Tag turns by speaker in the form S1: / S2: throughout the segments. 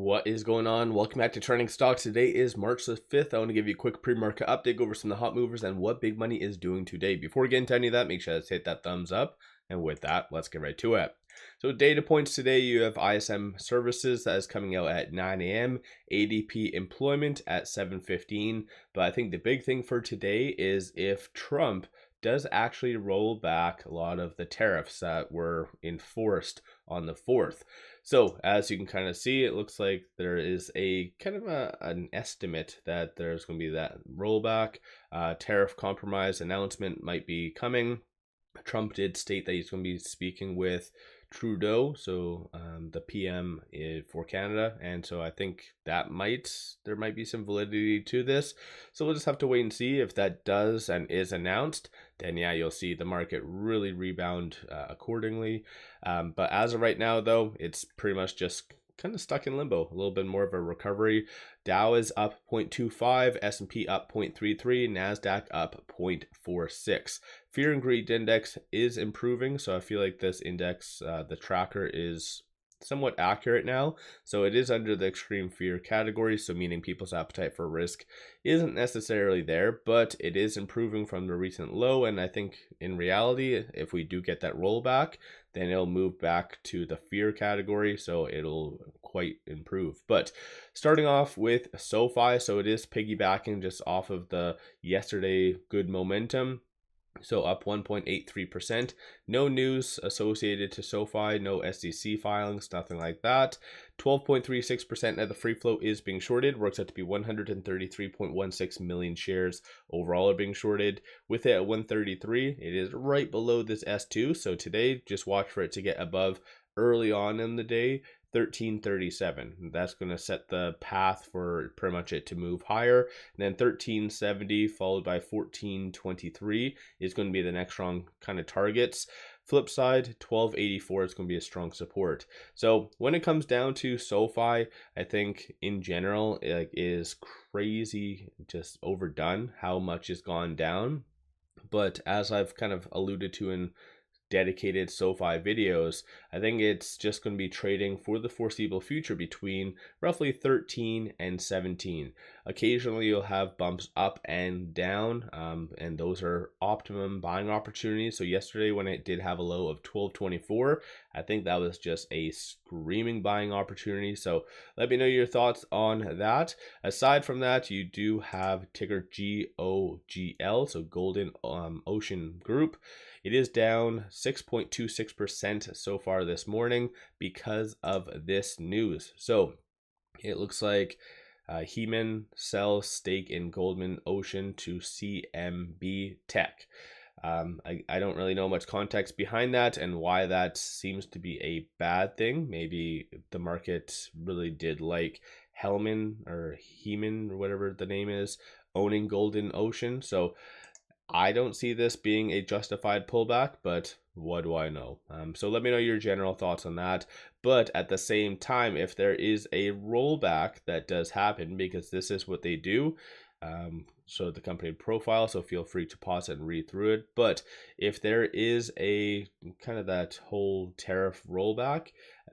S1: What is going on? Welcome back to Trending Stocks. Today is March the 5th. I want to give you a quick pre-market update, go over some of the hot movers and what big money is doing today. Before we get into any of that, make sure to hit that thumbs up. And with that, let's get right to it. So data points today, you have ISM services that is coming out at 9 a.m. ADP employment at 7:15. But I think the big thing for today is if Trump does actually roll back a lot of the tariffs that were enforced on the 4th. So as you can kind of see, it looks like there is a kind of an estimate that there's going to be that rollback. Tariff compromise announcement might be coming. Trump did state that he's going to be speaking with Trudeau, so the PM for Canada, and so I think there might be some validity to this. So we'll just have to wait and see if that does and is announced. Then yeah, you'll see the market really rebound accordingly. But as of right now, though, it's pretty much just kind of stuck in limbo. A little bit more of a recovery. Dow is up 0.25, S&P up 0.33, NASDAQ up 0.46. Fear and greed index is improving, so I feel like this index, the tracker, is somewhat accurate now. So it is under the extreme fear category, so meaning people's appetite for risk isn't necessarily there, but it is improving from the recent low. And I think in reality, if we do get that rollback, then it'll move back to the fear category, so it'll quite improve. But starting off with SoFi, so it is piggybacking just off of the yesterday good momentum. So up 1.83%. No news associated to SoFi, no SEC filings, nothing like that. 12.36% of the free float is being shorted. Works out to be 133.16 million shares overall are being shorted. With it at 133, it is right below this S2. So today, just watch for it to get above early on in the day. 1337. That's going to set the path for pretty much it to move higher. And then 1370 followed by 1423 is going to be the next strong kind of targets. Flip side, 1284 is going to be a strong support. So when it comes down to SoFi, I think in general it is crazy, just overdone how much has gone down. But as I've kind of alluded to in dedicated SoFi videos, I think it's just going to be trading for the foreseeable future between roughly 13 and 17. Occasionally you'll have bumps up and down, and those are optimum buying opportunities. So yesterday when it did have a low of 1224, I think that was just a screaming buying opportunity. So let me know your thoughts on that. Aside from that, you do have ticker GOGL, so Golden Ocean Group. It is down 6.26% so far this morning because of this news. So it looks like Heman sells stake in Golden Ocean to CMB Tech. I don't really know much context behind that and why that seems to be a bad thing. Maybe the market really did like Heman or whatever the name is, owning Golden Ocean. So I don't see this being a justified pullback, but what do I know? So let me know your general thoughts on that. But at the same time, if there is a rollback that does happen, because this is what they do, show the company profile, so feel free to pause it and read through it. But if there is a kind of that whole tariff rollback,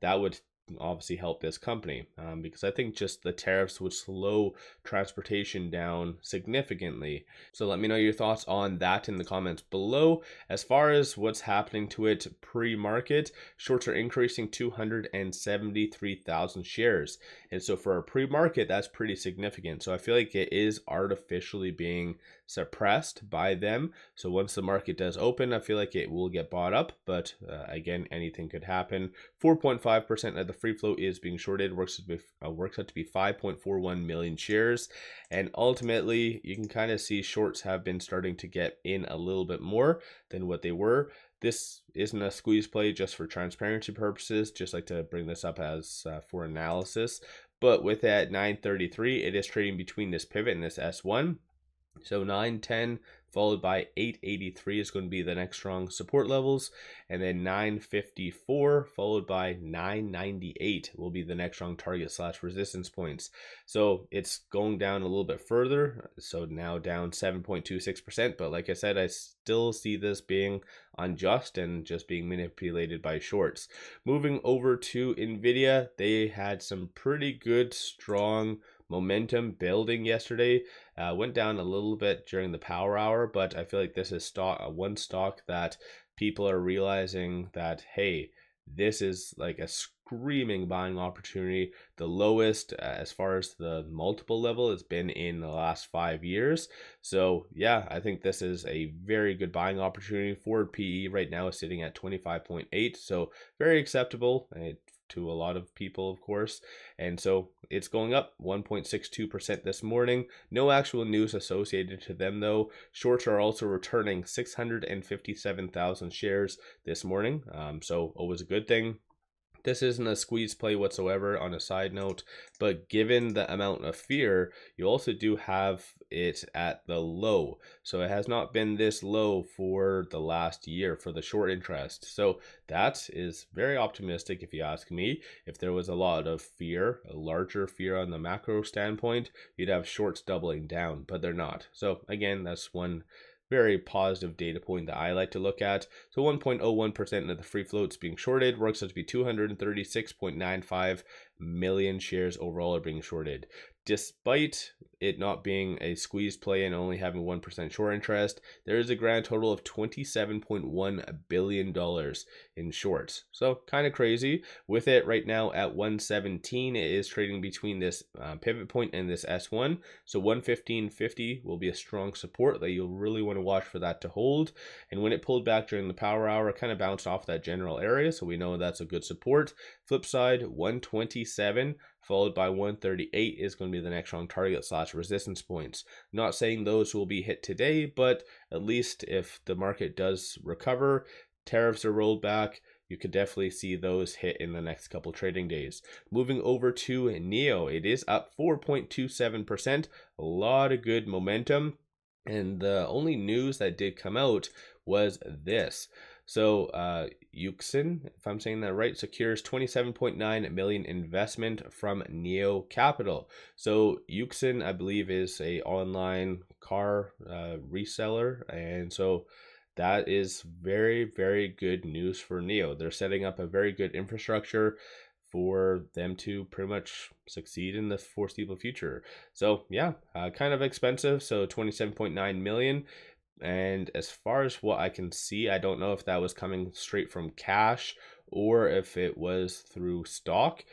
S1: that would obviously help this company, because I think just the tariffs would slow transportation down significantly. So let me know your thoughts on that in the comments below. As far as what's happening to it pre-market, shorts are increasing 273,000 shares, and so for a pre-market, that's pretty significant. So I feel like it is artificially being suppressed by them. So once the market does open, I feel like it will get bought up, but again, anything could happen. 4.5% of the free float is being shorted. Works out to be 5.41 million shares, and ultimately you can kind of see shorts have been starting to get in a little bit more than what they were. This isn't a squeeze play, just for transparency purposes, just like to bring this up as for analysis. But with that 933, it is trading between this pivot and this S1. So 9, 10, followed by 883 is going to be the next strong support levels, and then 954 followed by 998 will be the next strong target / resistance points. So it's going down a little bit further, so now down 7.26%, but like I said, I still see this being unjust and just being manipulated by shorts. Moving over to Nvidia, they had some pretty good strong momentum building yesterday. Went down a little bit during the power hour, but I feel like this is one stock that people are realizing that, hey, this is like a screaming buying opportunity. The lowest as far as the multiple level has been in the last 5 years. So yeah, I think this is a very good buying opportunity. Forward PE right now is sitting at 25.8, so very acceptable to a lot of people, of course. And so it's going up 1.62% this morning. No actual news associated to them though. Shorts are also returning 657,000 shares this morning, so always a good thing. This isn't a squeeze play whatsoever on a side note, but given the amount of fear, you also do have it at the low. So it has not been this low for the last year for the short interest. So that is very optimistic if you ask me. If there was a lot of fear, a larger fear on the macro standpoint, you'd have shorts doubling down, but they're not. So again, that's one very positive data point that I like to look at. So 1.01% of the free floats being shorted, works out to be 236.95 million shares overall are being shorted. Despite it not being a squeeze play and only having 1% short interest, there is a grand total of $27.1 billion in shorts. So kind of crazy. With it right now at 117, it is trading between this pivot point and this S1. So 115.50 will be a strong support that you'll really want to watch for that to hold. And when it pulled back during the power hour, it kind of bounced off that general area. So we know that's a good support. Flip side, 127 followed by 138 is going to be the next strong target / resistance points. Not saying those will be hit today, but at least if the market does recover, tariffs are rolled back, you could definitely see those hit in the next couple trading days. Moving over to NIO, it is up 4.27%, a lot of good momentum. And the only news that did come out was this. So 𝗖𝗢𝗡𝗡𝗖𝗧, if I'm saying that right, secures 27.9 million investment from NIO Capital. So 𝗖𝗢𝗡𝗡𝗖𝗧, I believe, is a online car reseller, and so that is very, very good news for NIO. They're setting up a very good infrastructure for them to pretty much succeed in the foreseeable future. So yeah, kind of expensive. So 27.9 million. And as far as what I can see, I don't know if that was coming straight from cash or if it was through stock.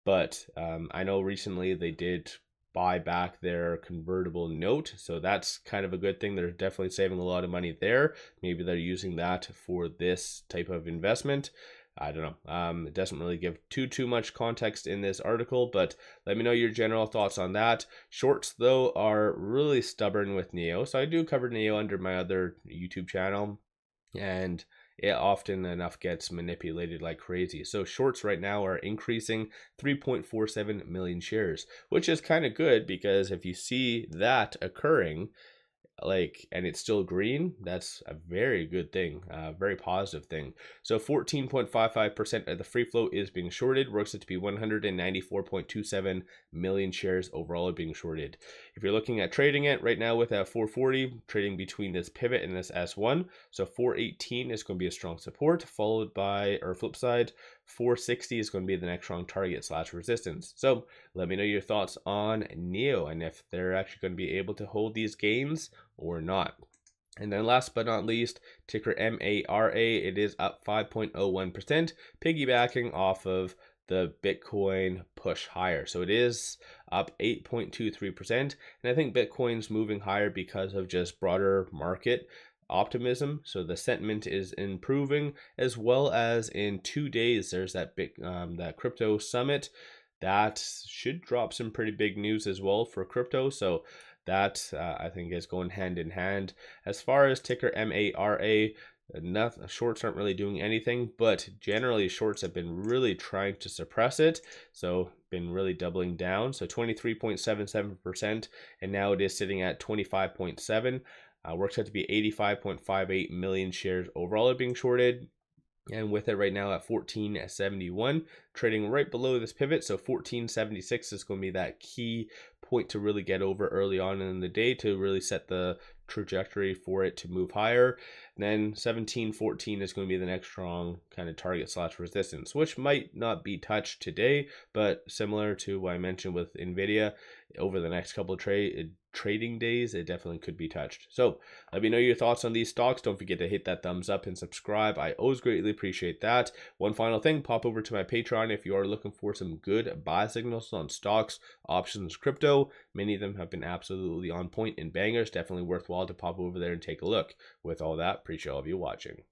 S1: But I know recently they did buy back their convertible note, so that's kind of a good thing. They're definitely saving a lot of money there. Maybe they're using that for this type of investment. I don't know. It doesn't really give too much context in this article, but let me know your general thoughts on that. Shorts, though, are really stubborn with NIO. So I do cover NIO under my other YouTube channel, and it often enough gets manipulated like crazy. So shorts right now are increasing 3.47 million shares, which is kind of good, because if you see that occurring, and it's still green, that's a very good thing, very positive thing. So 14.55% of the free float is being shorted, works it to be 194.27 million shares overall are being shorted. If you're looking at trading it right now with a 440, trading between this pivot and this S1, so 418 is going to be a strong support, followed by, or flip side, 460 is going to be the next strong target / resistance. So let me know your thoughts on NIO and if they're actually going to be able to hold these gains or not. And then last but not least, ticker MARA, it is up 5.01%, piggybacking off of the Bitcoin push higher. So it is up 8.23%. And I think Bitcoin's moving higher because of just broader market optimism. So the sentiment is improving, as well as in 2 days there's that that crypto summit that should drop some pretty big news as well for crypto. So that I think is going hand in hand. As far as ticker MARA, shorts aren't really doing anything, but generally shorts have been really trying to suppress it, so been really doubling down. So 23.77%, and now it is sitting at 25.7. Works out to be 85.58 million shares overall are being shorted. And with it right now at 1471, trading right below this pivot. So 1476 is going to be that key point to really get over early on in the day to really set the trajectory for it to move higher. And then 1714 is going to be the next strong kind of target slash resistance, which might not be touched today, but similar to what I mentioned with Nvidia, over the next couple of trading days, it definitely could be touched. So let me know your thoughts on these stocks. Don't forget to hit that thumbs up and subscribe. I always greatly appreciate that. One final thing, pop over to my Patreon if you are looking for some good buy signals on stocks, options, crypto. Many of them have been absolutely on point and bangers. Definitely worthwhile to pop over there and take a look. With all that, appreciate all of you watching.